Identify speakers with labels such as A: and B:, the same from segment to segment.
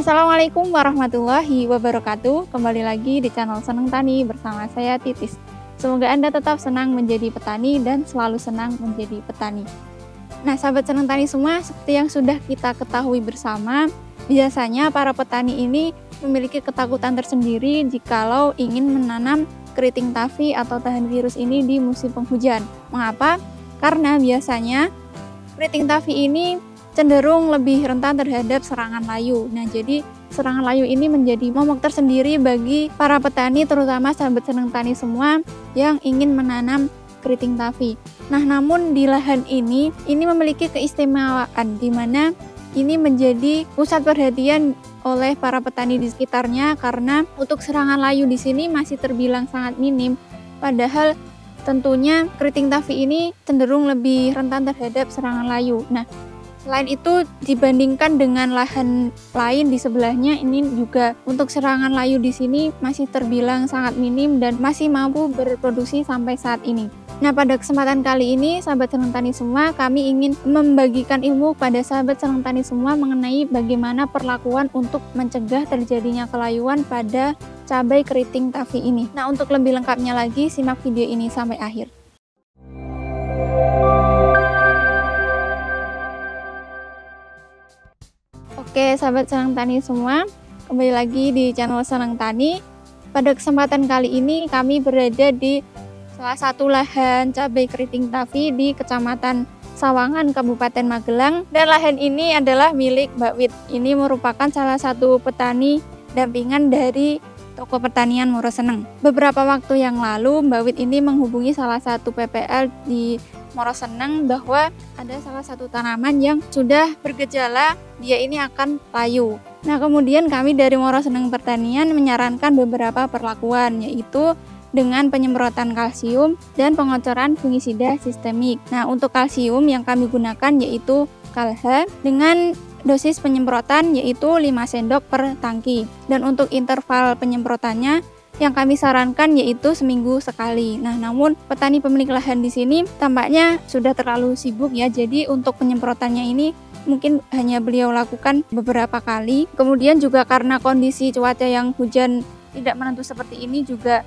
A: Assalamualaikum warahmatullahi wabarakatuh. Kembali lagi di channel Seneng Tani bersama saya Titis. Semoga Anda tetap senang menjadi petani dan selalu senang menjadi petani. Nah, sahabat Seneng Tani semua, seperti yang sudah kita ketahui bersama, biasanya para petani ini memiliki ketakutan tersendiri jikalau ingin menanam keriting tafi atau tahan virus ini di musim penghujan. Mengapa? Karena biasanya keriting tafi ini cenderung lebih rentan terhadap serangan layu. Nah, jadi serangan layu ini menjadi momok tersendiri bagi para petani, terutama sahabat Seneng Tani semua yang ingin menanam keriting tafi. Nah, namun di lahan ini memiliki keistimewaan di mana ini menjadi pusat perhatian oleh para petani di sekitarnya karena untuk serangan layu di sini masih terbilang sangat minim. Padahal tentunya keriting tafi ini cenderung lebih rentan terhadap serangan layu. Nah, selain itu, dibandingkan dengan lahan lain di sebelahnya, ini juga untuk serangan layu di sini masih terbilang sangat minim dan masih mampu berproduksi sampai saat ini. Nah, pada kesempatan kali ini, sahabat Seneng Tani semua, kami ingin membagikan ilmu pada sahabat Seneng Tani semua mengenai bagaimana perlakuan untuk mencegah terjadinya kelayuan pada cabai keriting tafi ini. Nah, untuk lebih lengkapnya lagi, simak video ini sampai akhir. Oke, sahabat Seneng Tani semua, kembali lagi di channel Seneng Tani. Pada kesempatan kali ini kami berada di salah satu lahan cabai keriting tafi di Kecamatan Sawangan, Kabupaten Magelang. Dan lahan ini adalah milik Mbak Wit. Ini merupakan salah satu petani dampingan dari Toko Pertanian Moroseneng. Beberapa waktu yang lalu Mbak Wit ini menghubungi salah satu PPL di Moroseneng bahwa ada salah satu tanaman yang sudah bergejala dia ini akan layu. Nah, kemudian kami dari Moroseneng Pertanian menyarankan beberapa perlakuan, yaitu dengan penyemprotan kalsium dan pengocoran fungisida sistemik. Nah, untuk kalsium yang kami gunakan yaitu Kalha dengan dosis penyemprotan yaitu 5 sendok per tangki. Dan untuk interval penyemprotannya yang kami sarankan yaitu seminggu sekali. Nah, namun petani pemilik lahan di sini tampaknya sudah terlalu sibuk ya. Jadi untuk penyemprotannya ini mungkin hanya beliau lakukan beberapa kali. Kemudian juga karena kondisi cuaca yang hujan tidak menentu seperti ini juga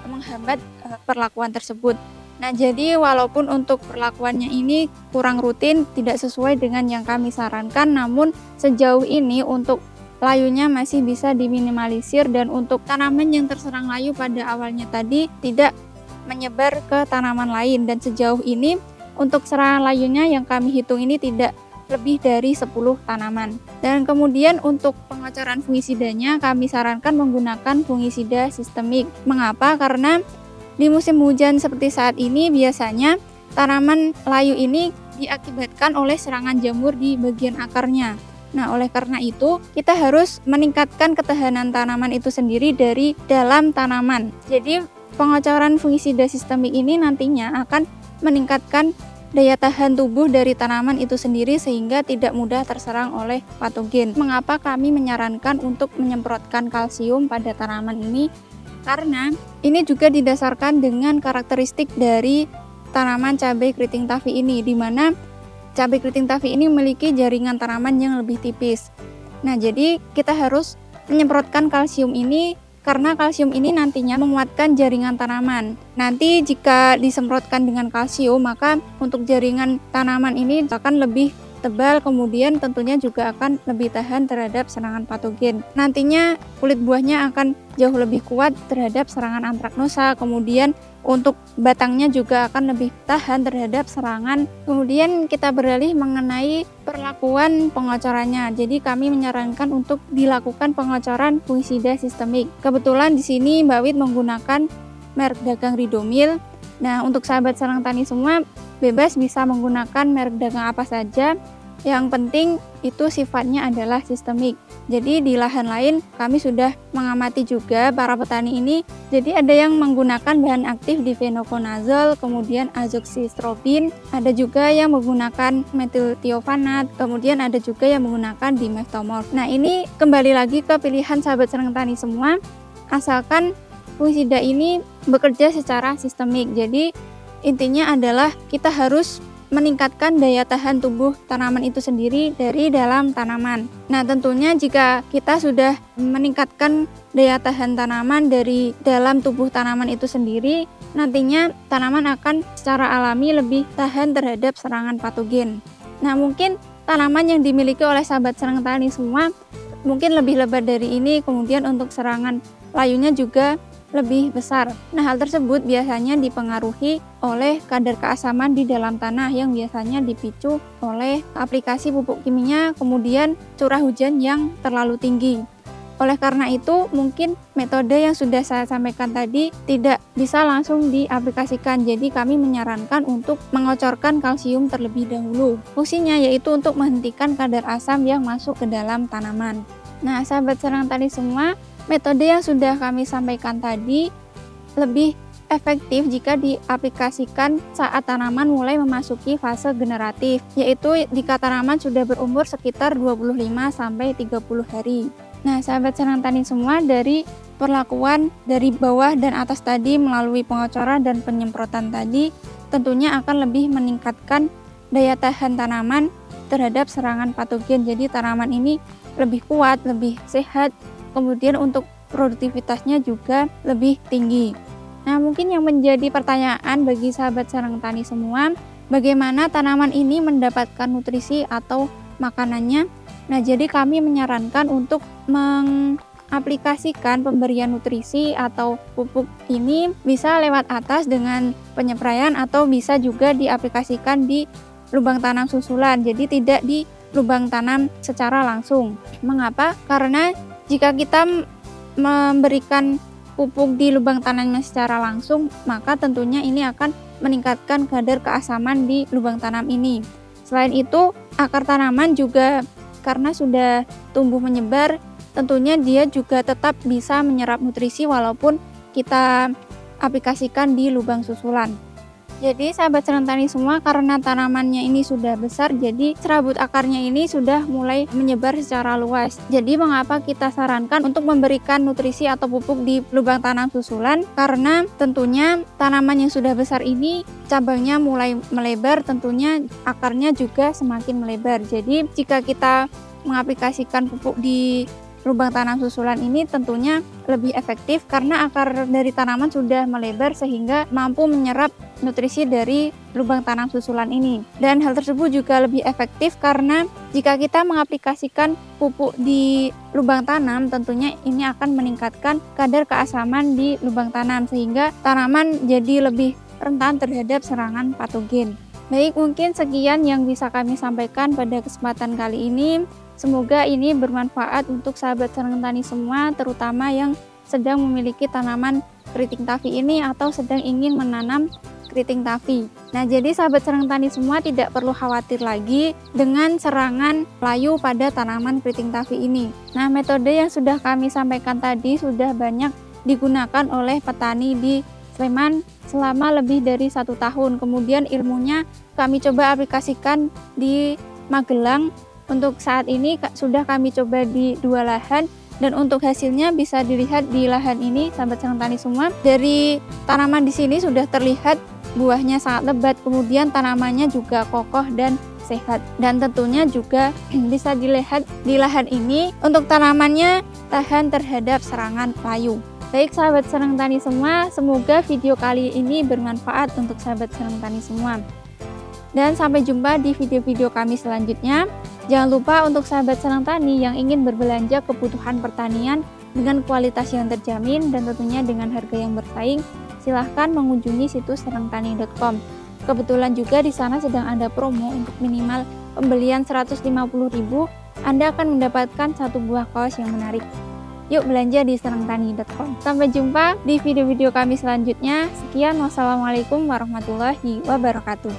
A: menghambat perlakuan tersebut. Nah, jadi walaupun untuk perlakuannya ini kurang rutin, tidak sesuai dengan yang kami sarankan, namun sejauh ini untuk layunya masih bisa diminimalisir dan untuk tanaman yang terserang layu pada awalnya tadi tidak menyebar ke tanaman lain. Dan sejauh ini untuk serangan layunya yang kami hitung ini tidak lebih dari 10 tanaman. Dan kemudian untuk pengocoran fungisidanya kami sarankan menggunakan fungisida sistemik. Mengapa? Karena di musim hujan seperti saat ini biasanya tanaman layu ini diakibatkan oleh serangan jamur di bagian akarnya. Nah, oleh karena itu kita harus meningkatkan ketahanan tanaman itu sendiri dari dalam tanaman. Jadi pengocoran fungisida sistemik ini nantinya akan meningkatkan daya tahan tubuh dari tanaman itu sendiri sehingga tidak mudah terserang oleh patogen. Mengapa kami menyarankan untuk menyemprotkan kalsium pada tanaman ini? Karena ini juga didasarkan dengan karakteristik dari tanaman cabai keriting tafi ini, di mana cabai keriting tafi ini memiliki jaringan tanaman yang lebih tipis. Nah, jadi kita harus menyemprotkan kalsium ini karena kalsium ini nantinya menguatkan jaringan tanaman. Nanti jika disemprotkan dengan kalsium, maka untuk jaringan tanaman ini akan lebih tebal, kemudian tentunya juga akan lebih tahan terhadap serangan patogen. Nantinya kulit buahnya akan jauh lebih kuat terhadap serangan antraknosa, kemudian untuk batangnya juga akan lebih tahan terhadap serangan. Kemudian kita beralih mengenai perlakuan pengocorannya. Jadi kami menyarankan untuk dilakukan pengocoran fungisida sistemik. Kebetulan di sini Mbak Wit menggunakan merek dagang Ridomil. Nah, untuk sahabat Seneng Tani semua bebas bisa menggunakan merek dagang apa saja. Yang penting itu sifatnya adalah sistemik. Jadi di lahan lain kami sudah mengamati juga para petani ini. Jadi ada yang menggunakan bahan aktif difenoconazole, kemudian azoxystrobin, ada juga yang menggunakan metiltiovanat, kemudian ada juga yang menggunakan dimethomorph. Nah, ini kembali lagi ke pilihan sahabat Seneng Tani semua, asalkan fungisida ini bekerja secara sistemik. Jadi intinya adalah kita harus meningkatkan daya tahan tubuh tanaman itu sendiri dari dalam tanaman. Nah, tentunya jika kita sudah meningkatkan daya tahan tanaman dari dalam tubuh tanaman itu sendiri, nantinya tanaman akan secara alami lebih tahan terhadap serangan patogen. Nah, mungkin tanaman yang dimiliki oleh sahabat senang tani semua mungkin lebih lebat dari ini, kemudian untuk serangan layunya juga lebih besar. Nah, hal tersebut biasanya dipengaruhi oleh kadar keasaman di dalam tanah yang biasanya dipicu oleh aplikasi pupuk kimia, kemudian curah hujan yang terlalu tinggi. Oleh karena itu, mungkin metode yang sudah saya sampaikan tadi tidak bisa langsung diaplikasikan. Jadi kami menyarankan untuk mengocorkan kalsium terlebih dahulu. Fungsinya yaitu untuk menghentikan kadar asam yang masuk ke dalam tanaman. Nah, sahabat senang tani semua, metode yang sudah kami sampaikan tadi lebih efektif jika diaplikasikan saat tanaman mulai memasuki fase generatif, yaitu jika tanaman sudah berumur sekitar 25-30 hari. Nah, sahabat senang tani semua, dari perlakuan dari bawah dan atas tadi melalui pengocoran dan penyemprotan tadi tentunya akan lebih meningkatkan daya tahan tanaman terhadap serangan patogen. Jadi tanaman ini lebih kuat, lebih sehat, kemudian untuk produktivitasnya juga lebih tinggi. Nah, mungkin yang menjadi pertanyaan bagi sahabat senang tani semua, bagaimana tanaman ini mendapatkan nutrisi atau makanannya? Nah, jadi kami menyarankan untuk mengaplikasikan pemberian nutrisi atau pupuk ini bisa lewat atas dengan penyepraian atau bisa juga diaplikasikan di lubang tanam susulan. Jadi tidak di lubang tanam secara langsung. Mengapa? Karena jika kita memberikan pupuk di lubang tanamnya secara langsung, maka tentunya ini akan meningkatkan kadar keasaman di lubang tanam ini. Selain itu, akar tanaman juga karena sudah tumbuh menyebar, tentunya dia juga tetap bisa menyerap nutrisi walaupun kita aplikasikan di lubang susulan. Jadi sahabat senang tani semua, karena tanamannya ini sudah besar, jadi serabut akarnya ini sudah mulai menyebar secara luas. Jadi mengapa kita sarankan untuk memberikan nutrisi atau pupuk di lubang tanam susulan? Karena tentunya tanaman yang sudah besar ini cabangnya mulai melebar, tentunya akarnya juga semakin melebar. Jadi jika kita mengaplikasikan pupuk di lubang tanam susulan ini tentunya lebih efektif karena akar dari tanaman sudah melebar sehingga mampu menyerap nutrisi dari lubang tanam susulan ini. Dan hal tersebut juga lebih efektif karena jika kita mengaplikasikan pupuk di lubang tanam, tentunya ini akan meningkatkan kadar keasaman di lubang tanam sehingga tanaman jadi lebih rentan terhadap serangan patogen. Baik, mungkin sekian yang bisa kami sampaikan pada kesempatan kali ini. Semoga ini bermanfaat untuk sahabat senang tani semua, terutama yang sedang memiliki tanaman keriting tafi ini atau sedang ingin menanam keriting tafi. Nah, jadi sahabat senang tani semua tidak perlu khawatir lagi dengan serangan layu pada tanaman keriting tafi ini. Nah, metode yang sudah kami sampaikan tadi sudah banyak digunakan oleh petani di Sleman selama lebih dari 1 tahun. Kemudian ilmunya kami coba aplikasikan di Magelang. Untuk saat ini sudah kami coba di 2 lahan dan untuk hasilnya bisa dilihat di lahan ini sahabat senang tani semua. Dari tanaman di sini sudah terlihat buahnya sangat lebat, kemudian tanamannya juga kokoh dan sehat. Dan tentunya juga bisa dilihat di lahan ini untuk tanamannya tahan terhadap serangan layu. Baik sahabat senang tani semua, semoga video kali ini bermanfaat untuk sahabat senang tani semua. Dan sampai jumpa di video-video kami selanjutnya. Jangan lupa untuk sahabat senang tani yang ingin berbelanja kebutuhan pertanian dengan kualitas yang terjamin dan tentunya dengan harga yang bersaing, silahkan mengunjungi situs senangtani.com. Kebetulan juga di sana sedang ada promo untuk minimal pembelian 150.000, Anda akan mendapatkan 1 buah kaos yang menarik. Yuk belanja di senangtani.com. Sampai jumpa di video-video kami selanjutnya. Sekian, wassalamualaikum warahmatullahi wabarakatuh.